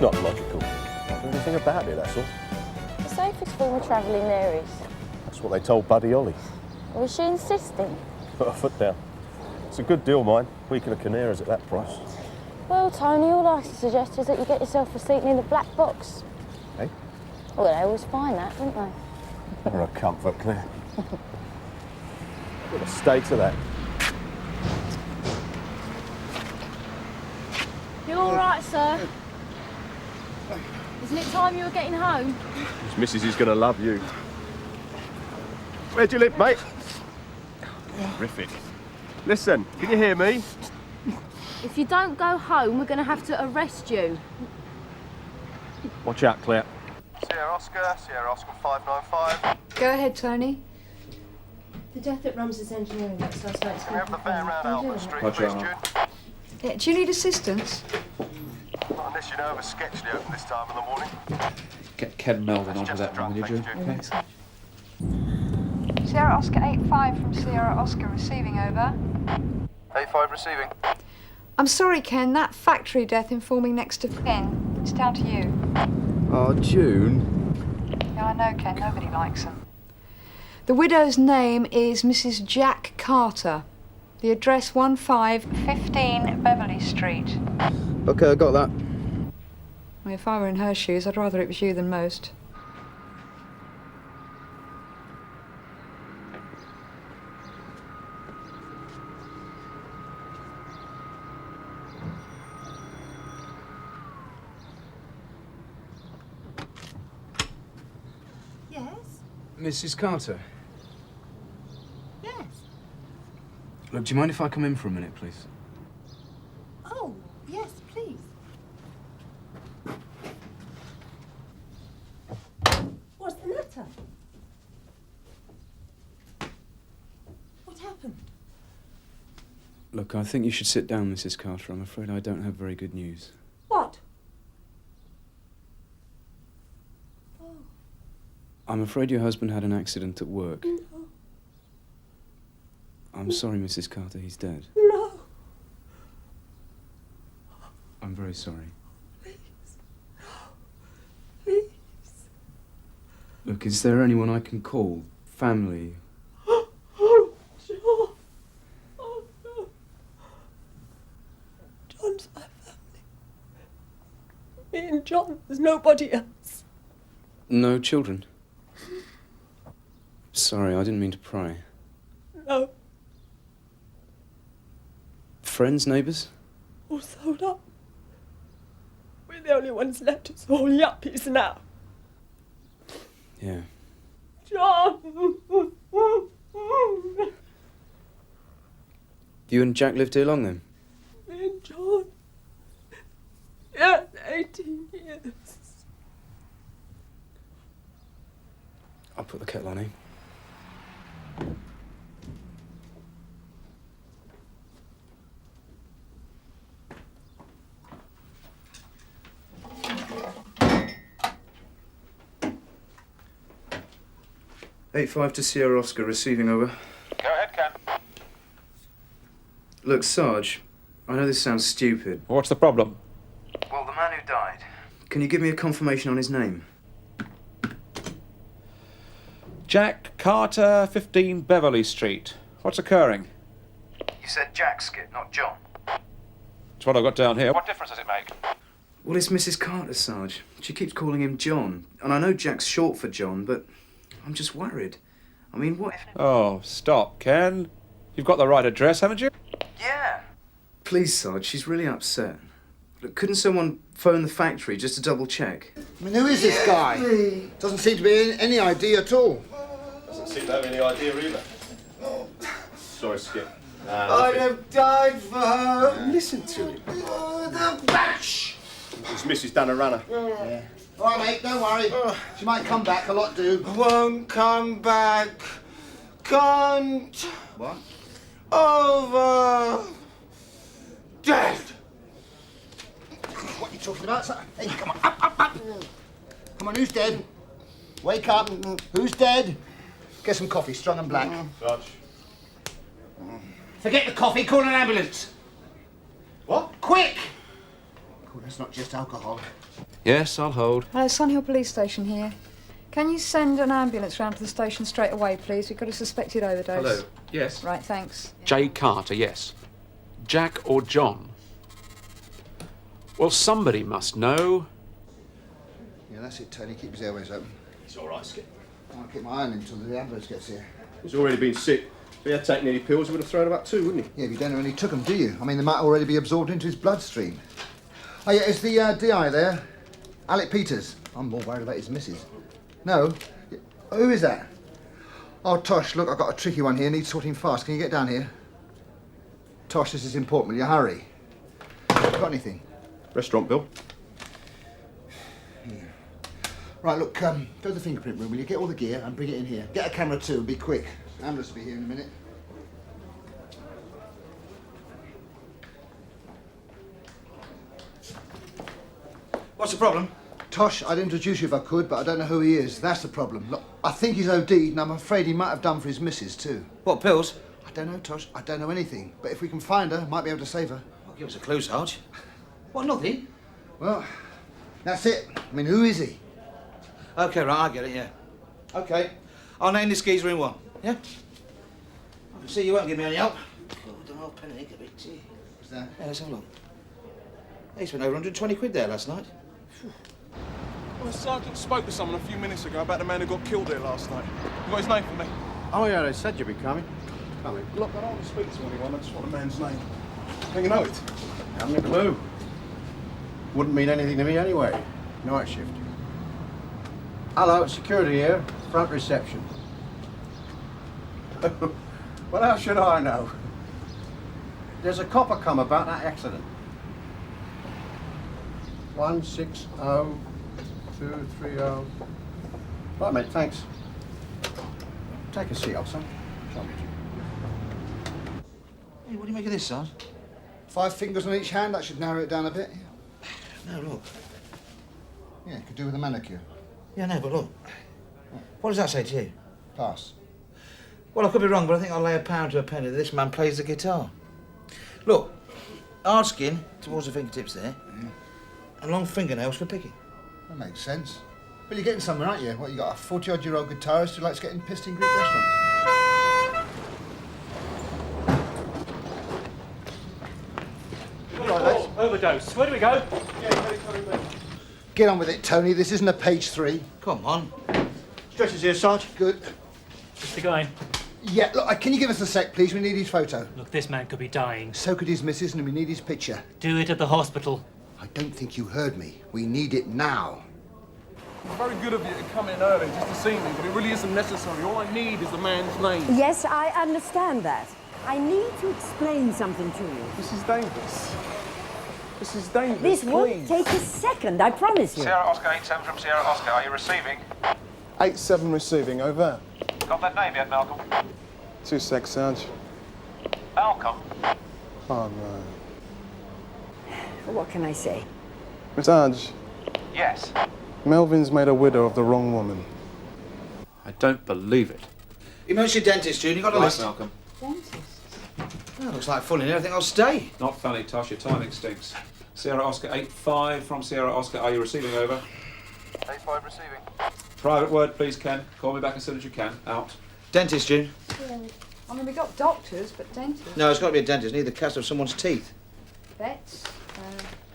It's not logical. I don't know anything about it, that's all. The safest form of travelling there is. That's what they told Buddy Ollie. Or is she insisting? Put her foot down. It's a good deal, mine. Week of the Canaras at that price. Well, Tony, all I suggest is that you get yourself a seat in the black box. Hey? Well, they always find that, don't they? They're a comfort, Claire. What a state of that. You all right, sir? Isn't it time you were getting home? His missus is going to love you. Where'd you live, mate? Terrific. Listen, can you hear me? If you don't go home, we're going to have to arrest you. Watch out, Claire. Sierra Oscar 595. Go ahead, Tony. The death at Rums's Engineering looks suspect. Can we have the van round Albert Street, please, June? Yeah, do you need assistance? Not unless you know of a sketchly open this time of the morning. Get Ken Melvin onto that one, will you, June? Okay. Sierra Oscar 85 from Sierra Oscar receiving over. 85 receiving. I'm sorry, Ken, that factory death informing next to Ken. It's down to you. Oh, June. Yeah, I know, Ken, nobody likes them. The widow's name is Mrs. Jack Carter. The address 1515 Beverly Street. OK, I got that. Well, if I were in her shoes, I'd rather it was you than most. Mrs. Carter. Yes. Look, do you mind if I come in for a minute, please? Oh, yes, please. What's the matter? What happened? Look, I think you should sit down, Mrs. Carter. I'm afraid I don't have very good news. What? I'm afraid your husband had an accident at work. No. I'm sorry, Mrs. Carter, he's dead. No. I'm very sorry. Please. Please. Look, is there anyone I can call? Family? Oh, John. Oh, no. John's my family. Me and John, there's nobody else. No children? Sorry, I didn't mean to pry. No. Friends, neighbours? All sold up. We're the only ones left. It's all yuppies now. Yeah. John! You and Jack lived here long, then? Me and John. Yeah, 18 years. I'll put the kettle on, eh? '85 to Sierra Oscar, receiving over. Go ahead, Ken. Look, Sarge, I know this sounds stupid. What's the problem? Well, the man who died. Can you give me a confirmation on his name? Jack Carter, 15 Beverly Street. What's occurring? You said Jack, Skip, not John. That's what I've got down here. What difference does it make? Well, it's Mrs. Carter, Sarge. She keeps calling him John. And I know Jack's short for John, but I'm just worried. I mean, what if... Oh, stop, Ken. You've got the right address, haven't you? Yeah. Please, Sarge, she's really upset. Look, couldn't someone phone the factory just to double check? I mean, who is this guy? Doesn't seem to be any idea at all. Doesn't seem to have any idea either. Sorry, Skip. I'd have died for her. Listen to him. The batch! His missus done a runner. Yeah. All right, mate, don't worry. She might come back, a lot do. Won't come back. Can't. What? Over. Dead. What are you talking about, sir? Hey, come on, up. Come on, who's dead? Wake up. Who's dead? Get some coffee, strong and black. Sarge. Forget the coffee, call an ambulance. What? Quick! Oh, that's not just alcohol. Yes, I'll hold. Hello, Sunhill Police Station here. Can you send an ambulance round to the station straight away, please? We've got a suspected overdose. Hello. Yes. Right, thanks. J. Carter, yes. Jack or John? Well, somebody must know. Yeah, that's it, Tony. Keep his airways open. He's all right, Skip. I'll keep my eye on him until the ambulance gets here. He's already been sick. If he had taken any pills, he would have thrown about 2, wouldn't he? Yeah, but you don't know when he took them, do you? I mean, they might already be absorbed into his bloodstream. Oh, yeah, is the DI there? Alec Peters. I'm more worried about his missus. No? Who is that? Oh, Tosh, look, I've got a tricky one here. Needs sorting fast. Can you get down here? Tosh, this is important. Will you hurry? Got anything? Restaurant bill. Yeah. Right, look, go to the fingerprint room. Will you get all the gear and bring it in here? Get a camera too and be quick. Ambulance will be here in a minute. What's the problem? Tosh, I'd introduce you if I could, but I don't know who he is. That's the problem. Look, I think he's OD'd, and I'm afraid he might have done for his missus, too. What, pills? I don't know, Tosh. I don't know anything. But if we can find her, might be able to save her. Well, give us a clue, Sarge. What, nothing? Well, that's it. I mean, who is he? OK, right, I get it, yeah. OK, I'll name this geezer in one, yeah? I can see you won't give me any help. Oh, don't know, penny, a bit, gee. What's that? Yeah, let's have a look. He spent over 120 quid there last night. Well, the sergeant spoke to someone a few minutes ago about the man who got killed there last night. You got his name for me? Oh, yeah, they said you'd be coming. Coming. Look, I don't want to speak to anyone. I just want the man's name. Think you know it? Haven't a clue. Wouldn't mean anything to me anyway. Night shift. Hello, security here. Front reception. Well, how should I know? There's a copper come about that accident. 160230. Right, mate, thanks. Take a seat, Ellison. Hey, what do you make of this, Sarge? 5 fingers on each hand, that should narrow it down a bit. No, look. Yeah, could do with a manicure. Yeah, no, but look. What does that say to you? Pass. Well, I could be wrong, but I think I'll lay a pound to a penny that this man plays the guitar. Look, hard skin towards the fingertips there, and long fingernails for picking. That makes sense. But you're getting somewhere, aren't you? What, you got a 40-odd-year-old guitarist who likes getting pissed in Greek restaurants? Overdose. Where do we go? Get on with it, Tony. This isn't a page 3. Come on. Stretchers here, Sarge. Good. Mr. Going. Yeah, look, can you give us a sec, please? We need his photo. Look, this man could be dying. So could his missus, and we need his picture. Do it at the hospital. I don't think you heard me. We need it now. It's very good of you to come in early just to see me, but it really isn't necessary. All I need is the man's name. Yes, I understand that. I need to explain something to you. This is dangerous. This is dangerous, This won't take a second, I promise you. Sierra Oscar 87 from Sierra Oscar. Are you receiving? 87 receiving, over. Got that name yet, Malcolm? 2 secs, Sarge. Malcolm? Oh, no. What can I say? Sarge, Yes. Melvin's made a widow of the wrong woman. I don't believe it. Emergency dentist, June. You got a Right, list? Malcolm. Dentist? Well, looks like fun in here. I think I'll stay. Not funny, Tosh. Your timing stinks. Sierra Oscar 85 from Sierra Oscar. Are you receiving, over? 85 receiving. Private word, please, Ken. Call me back as soon as you can. Out. Dentist, June. Yeah. I mean, we got doctors, but dentists. No, it's got to be a dentist. Need the cast of someone's teeth. Vets.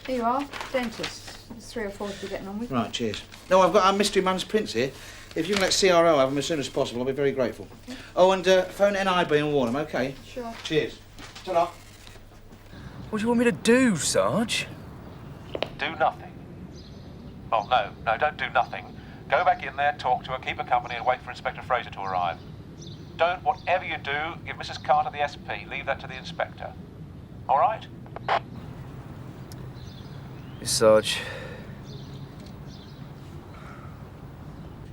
Here you are, dentists. There's 3 or 4 to be getting on with. Right, cheers. No, I've got our mystery man's prints here. If you can let CRO have them as soon as possible, I'll be very grateful. Okay. Oh, and phone NIB and warn them, OK? Sure. Cheers. Ta-ra. What do you want me to do, Sarge? Do nothing. Oh, no, don't do nothing. Go back in there, talk to her, keep her company, and wait for Inspector Fraser to arrive. Don't, whatever you do, give Mrs. Carter the SP. Leave that to the inspector. All right? Yes, Sarge.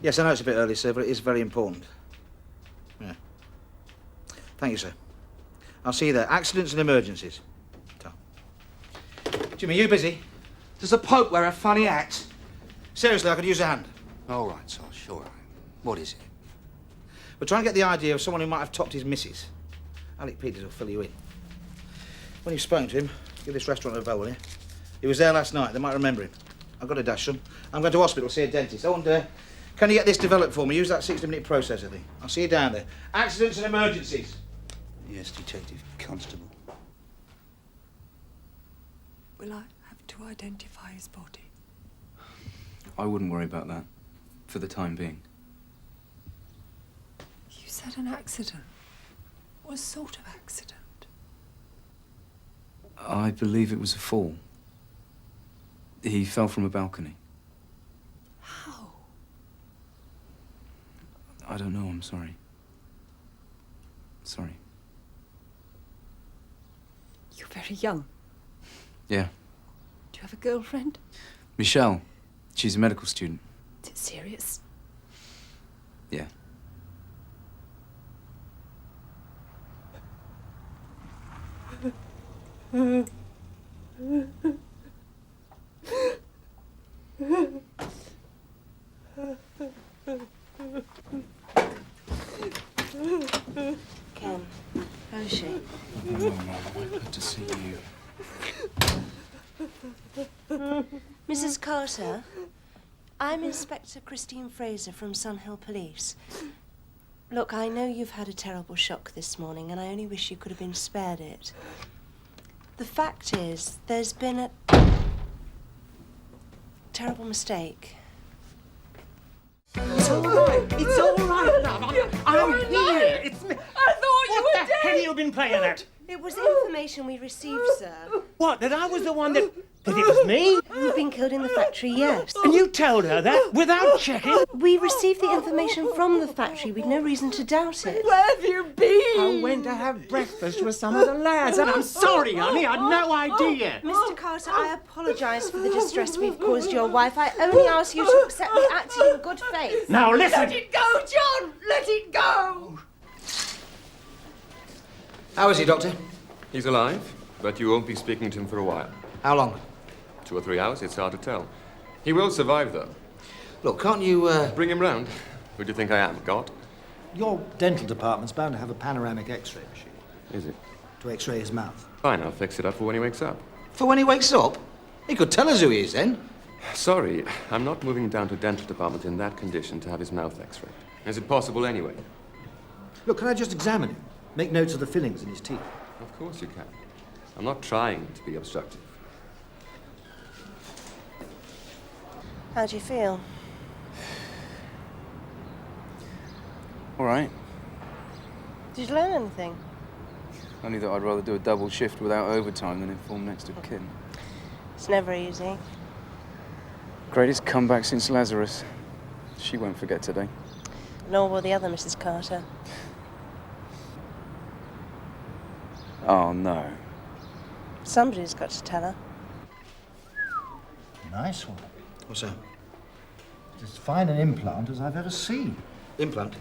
Yes, I know it's a bit early, sir, but it is very important. Yeah. Thank you, sir. I'll see you there. Accidents and emergencies. Ta. Jimmy, you busy? Does the Pope wear a funny hat? Seriously, I could use a hand. All right, Sarge, sure. What is it? We're trying to get the idea of someone who might have topped his missus. Alec Peters will fill you in. When you've spoken to him, give this restaurant a bell, will you? He was there last night. They might remember him. I've got a dash, son. I'm going to hospital, see a dentist. Oh, and can you get this developed for me? Use that 60-minute processor thing. I'll see you down there. Accidents and emergencies. Yes, Detective Constable. Will I have to identify his body? I wouldn't worry about that, for the time being. You said an accident. What sort of accident? I believe it was a fall. He fell from a balcony. How? I don't know, I'm sorry. Sorry. You're very young. Yeah. Do you have a girlfriend? Michelle. She's a medical student. Is it serious? Yeah. Ken, how is she? Oh, Mum, I'm glad to see you. Mrs. Carter, I'm Inspector Christine Fraser from Sunhill Police. Look, I know you've had a terrible shock this morning, and I only wish you could have been spared it. The fact is, there's been a terrible mistake. It's all right. It's all right, love. I'm here. It's me. I thought you were What the hell have you been playing at? It was information we received, sir. What, that I was the one that it was me? You've been killed in the factory, yes. And you told her that without checking? We received the information from the factory. We'd no reason to doubt it. Where have you been? I went to have breakfast with some of the lads, and I'm sorry, honey, I'd no idea. Mr. Carter, I apologise for the distress we've caused your wife. I only ask you to accept me acting in good faith. Now listen. Let it go, John! Let it go! How is he, Doctor? He's alive, but you won't be speaking to him for a while. How long? 2 or 3 hours, it's hard to tell. He will survive, though. Look, can't you, Bring him round. Who do you think I am, God? Your dental department's bound to have a panoramic X-ray machine. Is it? To X-ray his mouth. Fine, I'll fix it up for when he wakes up. For when he wakes up? He could tell us who he is then. Sorry, I'm not moving down to dental department in that condition to have his mouth X-rayed. Is it possible anyway? Look, can I just examine him? Make notes of the fillings in his teeth. Of course you can. I'm not trying to be obstructive. How do you feel? All right. Did you learn anything? Only that I'd rather do a double shift without overtime than inform next of kin. It's never easy. Greatest comeback since Lazarus. She won't forget today. Nor will the other Mrs. Carter. Oh, no. Somebody's got to tell her. Nice one. What's that? As fine an implant as I've ever seen. Implant?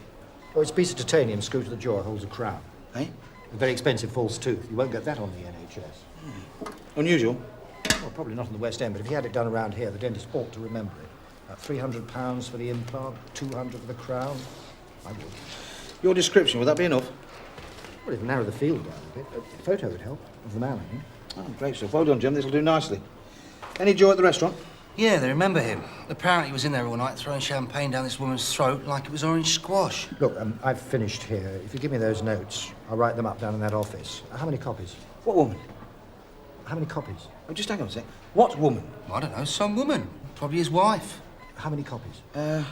Oh, it's a piece of titanium screwed to the jaw. It holds a crown. Eh? A very expensive false tooth. You won't get that on the NHS. Unusual? Well, probably not in the West End, but if you had it done around here, the dentist ought to remember it. About £300 for the implant, £200 for the crown. I would. Your description, would that be enough? Well, it'll narrow the field down a bit. A photo would help, of the man, I mean. Oh, great stuff. Well done, Jim. This'll do nicely. Any joy at the restaurant? Yeah, they remember him. Apparently he was in there all night throwing champagne down this woman's throat like it was orange squash. Look, I've finished here. If you give me those notes, I'll write them up down in that office. How many copies? What woman? How many copies? Oh, just hang on a sec. What woman? I don't know, some woman. Probably his wife. How many copies? Yeah,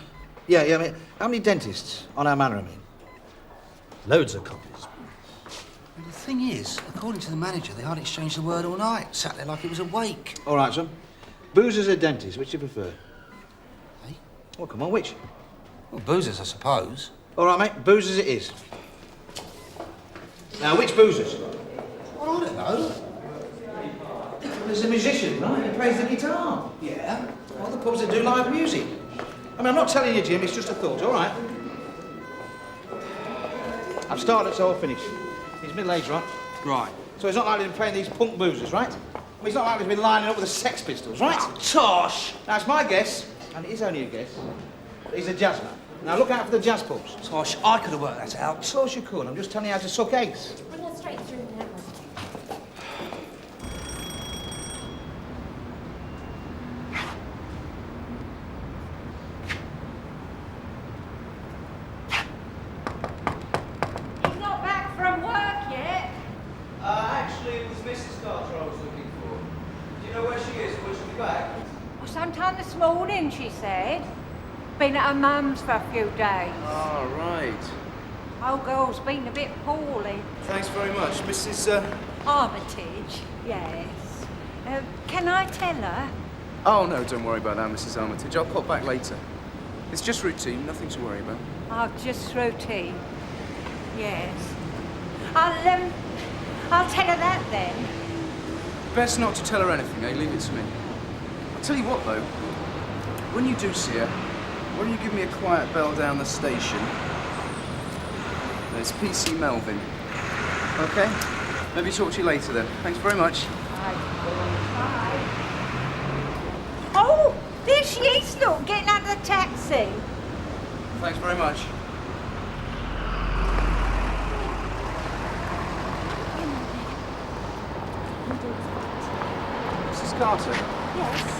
I mean, how many dentists on our manor, I mean? Loads of copies. And the thing is, according to the manager, they hardly exchanged a word all night. Sat there like it was a wake. All right, son. Boozers or dentists, which do you prefer? Eh? Well, come on, which? Well, boozers, I suppose. All right, mate, boozers it is. Now, which boozers? Well, I don't know. There's a musician, right? He plays the guitar. Yeah. Well, the pubs that do live music. I mean, I'm not telling you, Jim, it's just a thought, all right? I've started, so I'll finish. He's middle-aged, right? Right. So he's not likely to be playing these punk boozers, right? I mean, he's not likely to be lining up with the Sex Pistols, right? Oh, Tosh! Now, it's my guess, and it is only a guess, that he's a jazz man. Now, look out for the jazz pubs. Tosh, I could have worked that out. Of course you could. I'm just telling you how to suck eggs. Bring her straight through the network. sometime this morning, she said. Been at her mum's for a few days. Oh, right. Old girl's been a bit poorly. Thanks very much, Mrs. Armitage, yes. Can I tell her? Oh, no, don't worry about that, Mrs. Armitage. I'll pop back later. It's just routine, nothing to worry about. Oh, just routine. Yes. I'll tell her that then. Best not to tell her anything, eh? Leave it to me. I'll tell you what, though. When you do see her, why don't you give me a quiet bell down the station? It's PC Melvin. Okay? Maybe talk to you later then. Thanks very much. Bye. Oh, there she is, look, getting out of the taxi. Thanks very much. Mrs. Carter? Yes.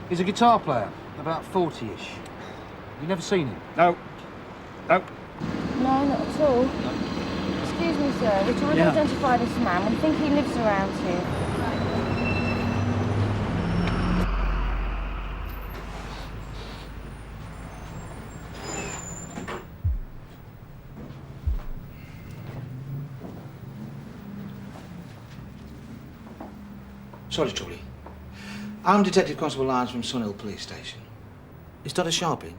He's a guitar player, about 40-ish. You never seen him? No. No. No, not at all. Excuse me, sir. We're trying to identify this man. We think he lives around here. Sorry, Trudie. I'm Detective Constable Lyons from Sunhill Police Station. Is Dr. Sharp in?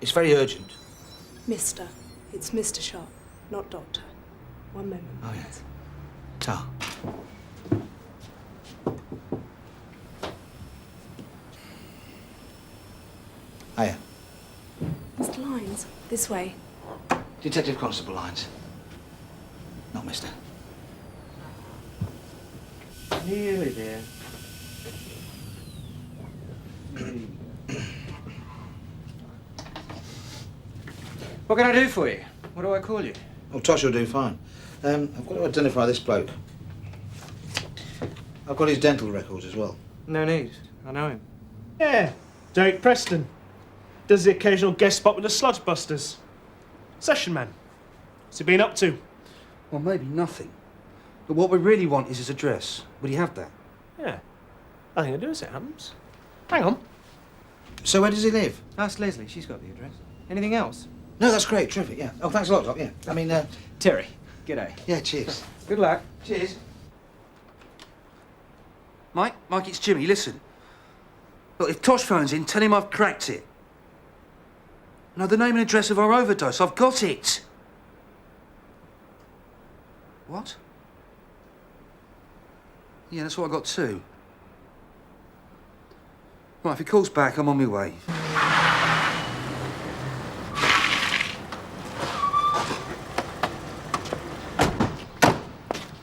It's very urgent. Mister. It's Mr. Sharp, not Doctor. One moment. Oh, yes. Ta. Hiya. Mr. Lyons, this way. Detective Constable Lyons. Not Mister. Nearly there. What can I do for you? What do I call you? Oh, Tosh will do fine. I've got to identify this bloke. I've got his dental records as well. No need. I know him. Yeah, Derek Preston. Does the occasional guest spot with the Sludge Busters. Session man. What's he been up to? Well, maybe nothing. But what we really want is his address. Would he have that? Yeah. I think I do as it happens. Hang on. So where does he live? Ask Leslie. She's got the address. Anything else? No, that's great. Terrific, yeah. Oh, thanks a lot, Doc, yeah. I mean, Terry. G'day. Yeah, cheers. Good luck. Cheers. Mike, it's Jimmy. Listen. Look, if Tosh phones in, tell him I've cracked it. No, the name and address of our overdose. I've got it. What? Yeah, that's what I got too. Right, if he calls back, I'm on my way.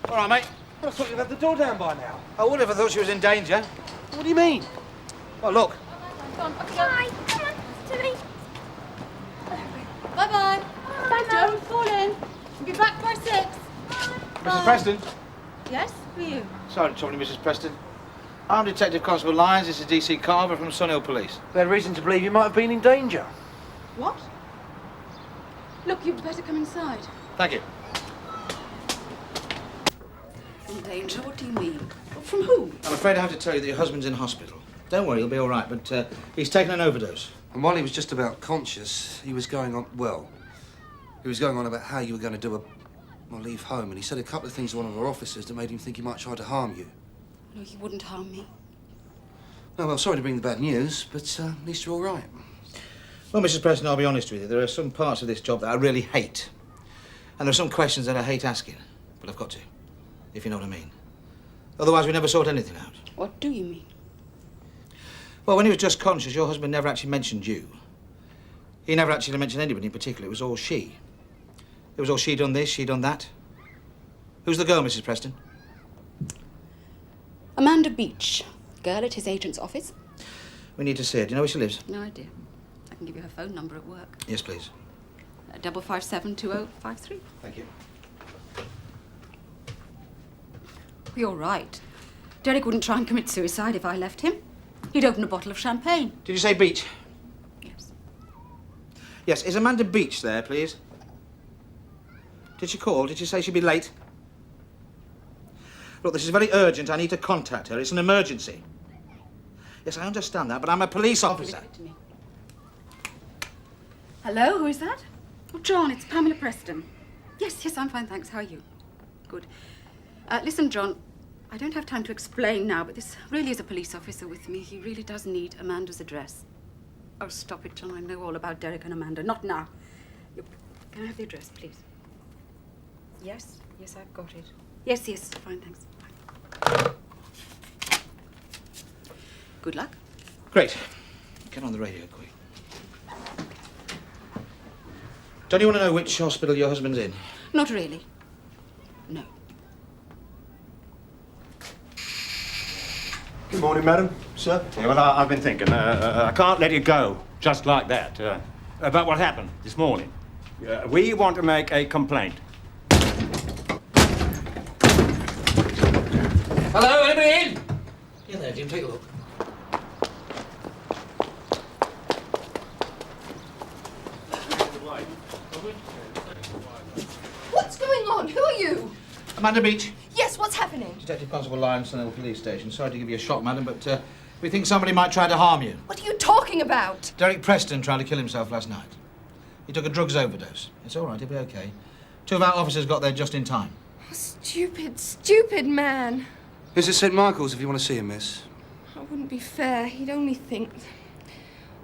All right, mate. I thought you'd have the door down by now. I would if I thought she was in danger. What do you mean? Well, look. Bye. Come on, Timmy. Bye-bye. Bye, don't fall in. Be back by 6. Mrs. Preston. Yes, for you. Sorry to trouble you, Mrs. Preston. I'm Detective Constable Lyons. This is DC Carver from Sunhill Police. They had reason to believe you might have been in danger. What? Look, you'd better come inside. Thank you. In danger? What do you mean? From who? I'm afraid I have to tell you that your husband's in hospital. Don't worry, he'll be all right, but he's taken an overdose. And while he was just about conscious, he was going on, well, he was going on about how you were going to leave home, and he said a couple of things to one of our officers that made him think he might try to harm you. No, he wouldn't harm me. Oh, well, sorry to bring the bad news, but at least you're all right. Well, Mrs. Preston, I'll be honest with you. There are some parts of this job that I really hate. And there are some questions that I hate asking. But I've got to, if you know what I mean. Otherwise, we never sort anything out. What do you mean? Well, when he was just conscious, your husband never actually mentioned you. He never actually mentioned anybody in particular. It was all she. It was all she done this, she done that. Who's the girl, Mrs. Preston? Amanda Beach. Girl at his agent's office. We need to see her. Do you know where she lives? No idea. I can give you her phone number at work. Yes, please. 557-2053. Thank you. You're right. Derek wouldn't try and commit suicide if I left him. He'd open a bottle of champagne. Did you say Beach? Yes. Yes, is Amanda Beach there, please? Did she call? Did she say she'd be late? Look, this is very urgent. I need to contact her. It's an emergency. Yes, I understand that, but I'm a police officer. Hello, who is that? Oh, John, it's Pamela Preston. Yes, I'm fine, thanks. How are you? Good. Listen, John, I don't have time to explain now, but this really is a police officer with me. He really does need Amanda's address. Oh, stop it, John. I know all about Derek and Amanda. Not now. Look, can I have the address, please? Yes, I've got it. Yes, fine, thanks. Fine. Good luck. Great. Get on the radio quick. Don't you want to know which hospital your husband's in? Not really. No. Good morning, madam. Sir? Yeah, well, I've been thinking. I can't let you go just like that. About what happened this morning. We want to make a complaint. Hello, anybody in? In there, Jim. Take a look. What's going on? Who are you? Amanda Beach. Yes, what's happening? Detective Constable Lyons, Sunhill Police Station. Sorry to give you a shock, madam, but we think somebody might try to harm you. What are you talking about? Derek Preston tried to kill himself last night. He took a drugs overdose. It's all right, he'll be okay. 2 of our officers got there just in time. Oh, stupid man. He's at St Michael's if you want to see him, miss. That wouldn't be fair. He'd only think...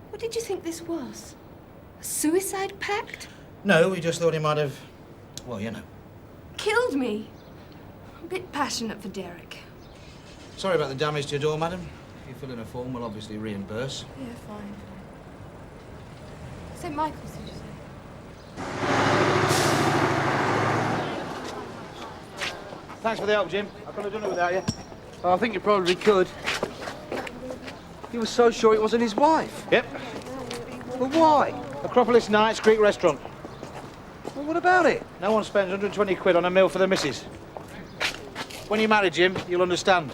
What did you think this was? A suicide pact? No, we just thought he might have, well, you know. Killed me. A bit passionate for Derek. Sorry about the damage to your door, madam. If you fill in a form, we'll obviously reimburse. Yeah, fine. St Michael's, did you say? Thanks for the help, Jim. I couldn't have done it without you. Oh, I think you probably could. He was so sure it wasn't his wife. Yep. Well, why? Acropolis Nights, Greek restaurant. Well, what about it? No one spends 120 quid on a meal for the missus. When you marry Jim, you'll understand.